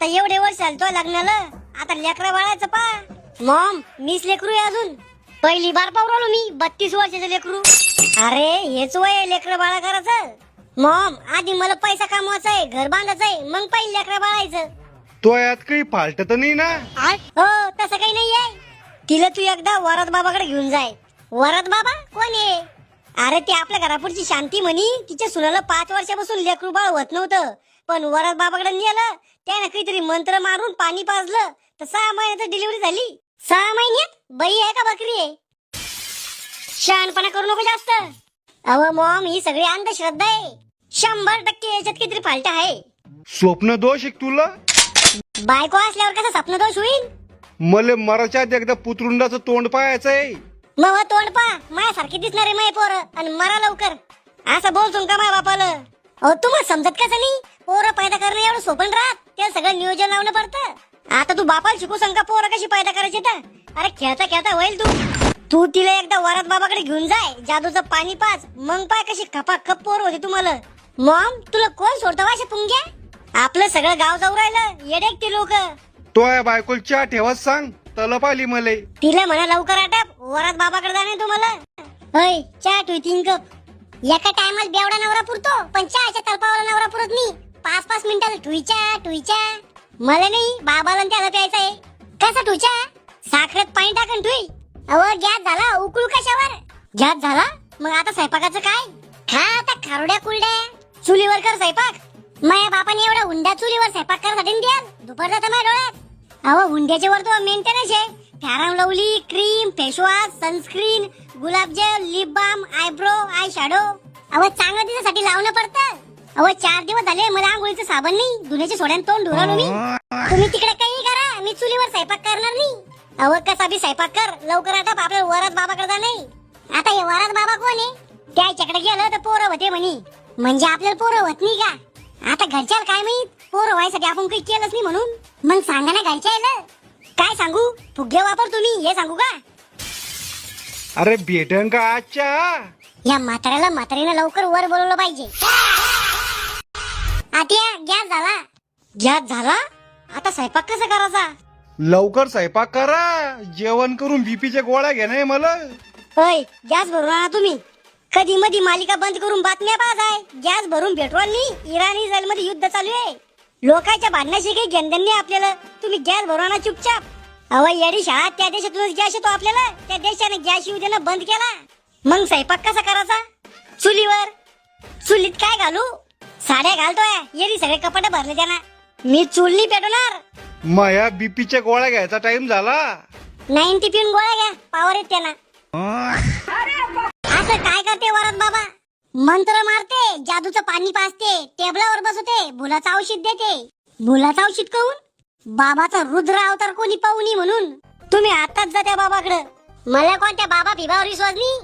आता एवढे वर्ष झाले तो लग्नाला, आता लेकरा बाळाचं पा. मॉम मीच लेकरू आहे अजून. पहिली बार पावरालो मी 32 वर्षाचं लेकरू. अरे हेच वय आहे लेकरं बाळा करायचं. मॉम आधी मला पैसा कमवायचा आहे, घर बांधायचं आहे, मग पहिले लेकरा बाळायचं. तो यात काही फाल्ट तर नाही ना? हो तसं काही नाहीये. तिला तू एकदा वरात बाबाकडे घेऊन जाय. वरात बाबा कोण आहे? अरे ते आपल्या घरापुढची शांती म्हणी तिच्या सुनाला 5 वर्षापासून लेकरू बाळ होत नव्हतं, पण वरात बाबाकडे नेलं. त्यानं काहीतरी मंत्र मारून पाणी पाजलं तर 6 महिन्यात डिलिव्हरी झाली. 6 महिन्यात? बाई आहे का बकरी आहे? शहाणपणा करू नको जास्त. अव मॉम ही सगळी अंधश्रद्धा आहे. 100% याच्यात काहीतरी फाल्ट आहे. स्वप्न दोष एक तुला? बायको असल्यावर कसा स्वप्न दोष होईल? मले मराच्या आधी एकदा पुतरुंडाचं तोंड पाहायचंय. मग तोंड पा माझ्यासारखी दिसणारे माय पोरं आणि मरा लवकर. असं बोलतो का माझ्या बापाला? अहो तुम्हाला समजत कसं नाही? पोरं पैदा करणं एवढं सोपं राहत, ते सगळं नियोजन लावणं पडतं. आता तू बापाला शिकू सांग का पोरं कशी पैदा करायची तर? अरे खेळता खेळता होईल. तू तिला एकदा वरात बाबाकडे घेऊन जाय, जादूचं पाणी पाच, मग पाय कशी खपाखप पोर होते तुम्हाला. मॉम तुला कोण सोडतं वाशे पुंग्या? आपलं सगळं गाव जाऊ राहिलं येडेक ते लोक. तो या बायकोल चहा ठेवत सांग, तलप आली मले. तिला म्हणा लवकर आटप, वरात बाबाकडे जाणे तुम्हाला. होय चहा ठेव 3 कप. एका टायमाला बेवडा नवरा पुरतो, पण चहाच्या तलपावाला नवरा पुरत नाही. 5-5 मिनिटाला ठुईच्या. मला नाही बाबाला त्याला प्यायचा आहे. कसा ठुईच्या? साखरेत पाणी टाकून ठुई. अहो गॅस झाला, उकळू कशावर? गॅस झाला मग आता स्वयंपाकाचं काय? खा आता खारुड्या कुरड्या. चुलीवर कर स्वयंपाक. माझ्या बापाने एवढा हुंडा चुलीवर स्वयंपाक करायसाठी द्याल दुपार जाता माझ्या डोळ्यात. अहो हुंड्याच्या वर तो मेंटेनन्स आहे. Fair and lovely, cream, face wash, sunscreen, गुलाबजल, lip balm, eyebrow, eye shadow. अहो चांगलं तिच्यासाठी लावणं पडतं. अहो 4 दिवस झाले मला आंघोळीचं साबण नाही, धुण्याच्या सोड्याने तोंड धुरालो मी. तुम्ही तिकडे काही करा, मी चुलीवर स्वयंपाक करणार नाही. अहो कसा बी स्वयंपाक कर, लवकर आता आपल्याला वरात बाबाकडे जा. नाही आता हे वरात बाबा कोण आहे? त्याच्याकडे गेलं तर पोरं होते म्हणे. म्हणजे आपल्याला पोरं होत नाही का? आता घरच्याला काय माहित, पोरं व्हायसाठी आपण काही केलंच नाही म्हणून. मग सांगा ना घरच्याला. काय सांगू? फुगे वापर तुम्ही हे सांगू का? अरे भेटन का आजच्या? या म्हातारीनं लवकर वर बोलवलं पाहिजे. आत्या गॅस झाला. गॅस झाला? आता स्वयंपाक कसा करायचा? लवकर स्वयंपाक करा, जेवण करून बीपीच्या गोळ्या घेणे मला. होय गॅस भरून आणा तुम्ही. कधी मधी मालिका बंद करून बातम्या पाहताय. गॅस भरून पेट्रोल नाही. इराण इस्रायल मध्ये युद्ध चालू आहे. लोकांच्या भांडणाशी काही घेणदेण नाही आपल्याला. तुम्ही गॅस भरून आणा चुपचाप. अहो येडी शाळा, त्या देशातूनच गॅस येतो आपल्याला. त्या देशाने गॅस येऊ देणं बंद केला. मग स्वयंपाक कसा करायचा? चुलीवर. चुलीत काय घालू? साड्या घालतोय येडी, सगळे कपाट भरले त्यांना. मी चूल नाही पेटवणार. माया बीपीच्या गोळ्या घ्यायचा टाइम झाला. 90 पिऊन गोळ्या घ्या, पावर येत त्यांना. असं काय करते वरात बाबा? मंत्र मारते, जादूचं पाणी पाजते, टेबलावर बसवते, भुलाचं औषध देते. भुलाचं औषध काऊन? बाबाचा रुद्र अवतार कोणी पाहू नये म्हणून. तुम्ही आताच जा त्या बाबाकडे. मला कोणत्या बाबा फिबावर विश्वास नाही.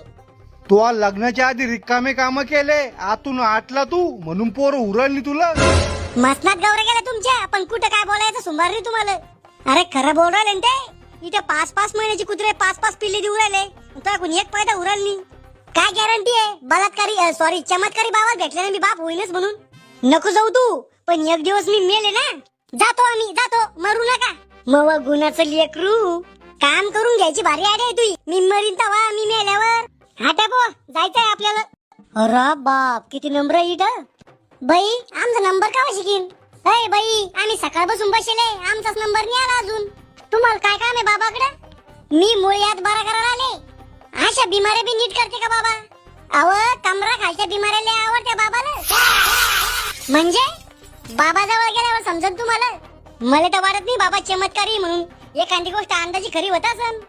तो लग्नाच्या आधी रिकामे काम केले, आतून आटला तू म्हणून पोर उरली तुला. मसनात गौऱ्या गेल्या तुमच्या, पण कुठं काय बोलायचं सुंभार नाही तुम्हाला. अरे खरं बोल राहिले ना ते. इथे 5-5 महिन्याची कुत्रे 5-5 पिल्ले देऊ राहिले. तुला कोणी एक पैदा उराल नाही. काय गॅरंटी आहे बलात्कारी सॉरी चमत्कारी बाबा भेटले ना मी बाप होईनच म्हणून? नको जाऊ तू, पण एक दिवस मी मेले ना. जातो आम्ही जातो, मरू नका. मग गुणाचं लेकरू. काम करून घ्यायची भारी आयडिया तुझी. मी मरीन तवा मी मेल्यावर. हाटा पो जायचंय आपल्याला. अरे बाप किती नंबर इट. बाई आमचा नंबर का शिकीन? अय बाई आम्ही सकाळपासून बसले, आमचाच नंबर नाही आला अजून. तुम्हाला काय काम आहे बाबाकडे? मी मुळ्यात बरा करायला आले. अशा बिमाऱ्या बी नीट करते का बाबा? अव कमरा खालच्या बिमाऱ्याला आवडते बाबाला. म्हणजे बाबा जवळ गेल्यावर समजत तुम्हाला? मला तर वाटत नाही बाबा चमत्कारी म्हणून. एखादी गोष्ट अंदाजी खरी होत असन.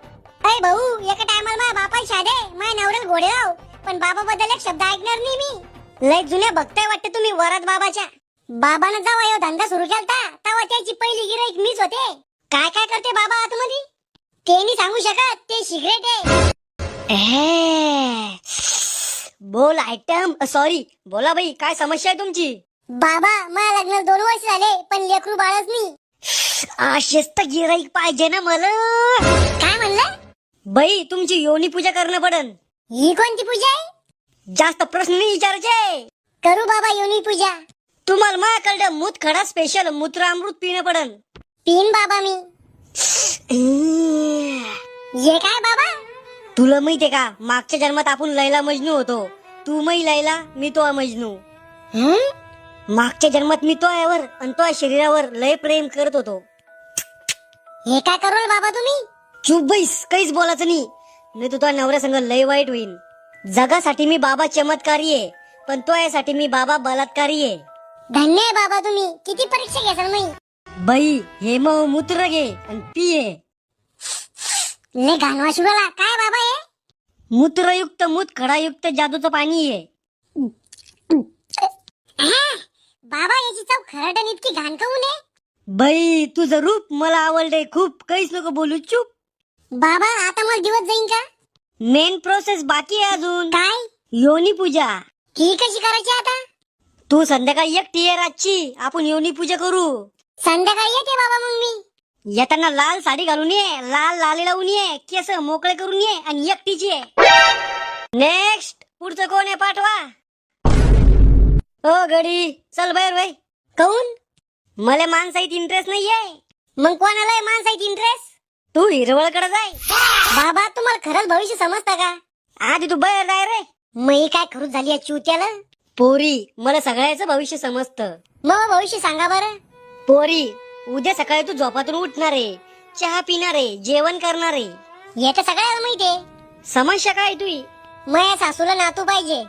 अय भाऊ एका टायमाला माझ्या बापाची शादे, माझ्या नवऱ्याला घोडे लाव, पण बाबा बद्दल एक शब्द ऐकणार नाही मी. लय जुन्या बघताय वाटते तुम्ही वरात बाबाच्या. बाबानं जेव्हा यो धंदा सुरू केलता तेव्हा त्याची पहिली गिराईक मीच होते. काय काय करते बाबा आतमध्ये ते नाही सांगू शकत, ते सिगरेट आहे. बोल आयटम सॉरी बोला बाई, काय समस्या आहे तुमची? बाबा मला लग्न 2 वर्ष झाले, पण लेकरू बाळच नाही. शिस्त गिराईक पाहिजे ना मला. काय म्हणलं? बाई तुमची योनी पूजा करणं पडन. ही कोणती पूजा आहे? जास्त प्रश्न नाही विचारायचे. करू बाबा योनी पूजा. तुम्हाला माझ्याकडे मूत खडा स्पेशल मूत्रामृत पिणं पडन. पिन बाबा मी. ये काय बाबा? तुला माहितीये का मागच्या जन्मात आपण लैला मजनू होतो. तू मै लैला मी तो मजनू. मागच्या जन्मात मी तो यावर आणि तो शरीरावर लय प्रेम करत होतो. हे काय करू बाबा तुम्ही? चुप बैस, काहीच बोलायचं नाही तर नवऱ्या संग लय वाईट होईल. जगासाठी मी बाबा चमत्कारी आहे पण तो यासाठी मी बाबा बलात्कारी आहे. धन्य आहे बाबा तुम्ही. किती परीक्षा घ्याल मी? बाई हे मग मूत्र घे आणि पिये. ले घाणवा शुगाला काय बाबा हे? मूत्रयुक्त मूत खडायुक्त जादूचं पाणी आहे. बाबा याची चव खरडण इतकी घाण काऊन आहे? बाई तुझं रूप मला आवडले खूप. काहीच नको बोलू, चुप. बाबा आता मला दिवस जाईन का? मेन प्रोसेस बाकी आहे अजून. काय? योनी पूजा. ती कशी करायची आता? तू संध्याकाळी एकटी ये रातची, आपण योनी पूजा करू. संध्याकाळी येते बाबा मग मी. येताना लाल साडी घालून ये, लाल लाली लावून ये, केस मोकळे करून ये आणि एकटीची ये. नेक्स्ट पुढचं कोण आहे पाठवा. ओ गडी चल बाहेर बाई. काऊन? मला माणसाईत इंटरेस्ट नाहीये. मग कोणाला आहे माणसाईत इंटरेस्ट? तू हिरवळकडे जाय. बाबा तुम्हाला खरंच भविष्य समजता का? आधी तू बाहेर जाय रे. मी काय करू झाली या चुत्याला? पोरी मला सगळ्याचं भविष्य समजतं. मग भविष्य सांगा बरं. पोरी उद्या सकाळी तू झोपातून उठणार आहे, चहा पिणार आहे, जेवण करणार आहे. हे तर सगळ्याला माहितीये. समस्या काय तुझी? माझ्या सासूला नातू पाहिजे.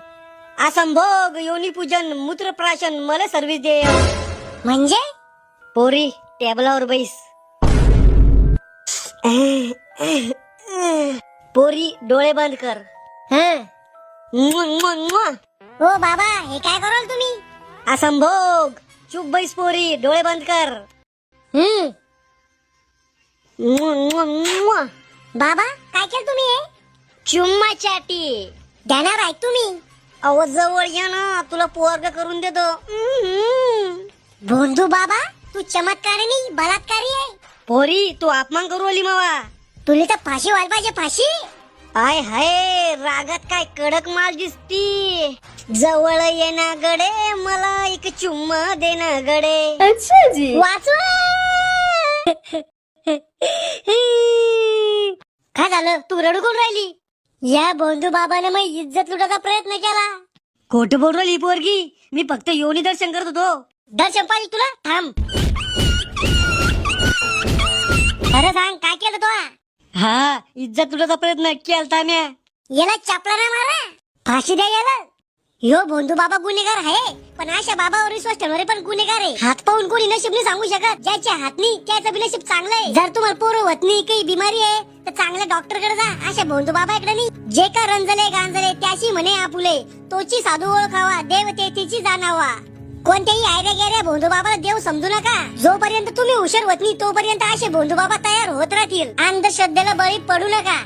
असंभोग योनी पूजन मूत्रप्राशन मला सर्व्हिस दे. म्हणजे? पोरी टेबलावर बैस. पोरी डोळे बंद कर. ओ बाबा हे काय कराल तुम्ही? असंभोग. चुप बैस पोरी, डोळे बंद कर. बाबा काय केलं तुम्ही? चुम्मा चाटी देणार आहे तुम्ही? अहो जवळ या ना, तुला पोरग करून देतो. बोंधू बाबा तू चमत्कारी नाही बलात्कारी आहे. पोरी तू अपमान करू आली मावा. तुला तर फाशी व्हायला पाहिजे, फाशी. आय हाय रागात काय कडक माल दिसती. जवळ ये ना गडे, मला एक चुम्मा दे ना गडे. अच्छा जी. वाचवा. काय झालं? तू रडू कोण राहिली? या बंधू बाबाने मग इज्जत लुटायचा प्रयत्न केला. खोटं बोल राहिली पोरगी. मी फक्त योनी दर्शन करत होतो. दर्शन पाहिजे तुला? थांब. खरं सांग काय केलं तो? हा इज्जत लुटायचा प्रयत्न केलता म्या. याला चापला ना मारा, फाशी द्या याला. यो बंधू बाबा गुन्हेगार आहे पण अशा बाबावर विश्वास ठेवणारे पण गुन्हेगार आहे. हात पाहून कोणी नशीब नाही सांगू शकत. ज्याच्या हात नाही त्याचं बी नशीब चांगलं आहे. जर तुम्हाला पोरं होत नाही, काही बिमारी आहे तर चांगल्या डॉक्टर कडे जा. अशा बंधू बाबा इकडे नाही. जे का रंजले गांजले त्याशी म्हणे आपुले, तोची साधू ओळखावा देव तेथीची जाणावा. कोणत्याही आयऱ्या गेऱ्या बंधू बाबाला देव समजू नका. जोपर्यंत तुम्ही हुशार होत नाही तोपर्यंत असे बंधू बाबा तयार होत राहतील. अंधश्रद्धेला बळी पडू नका.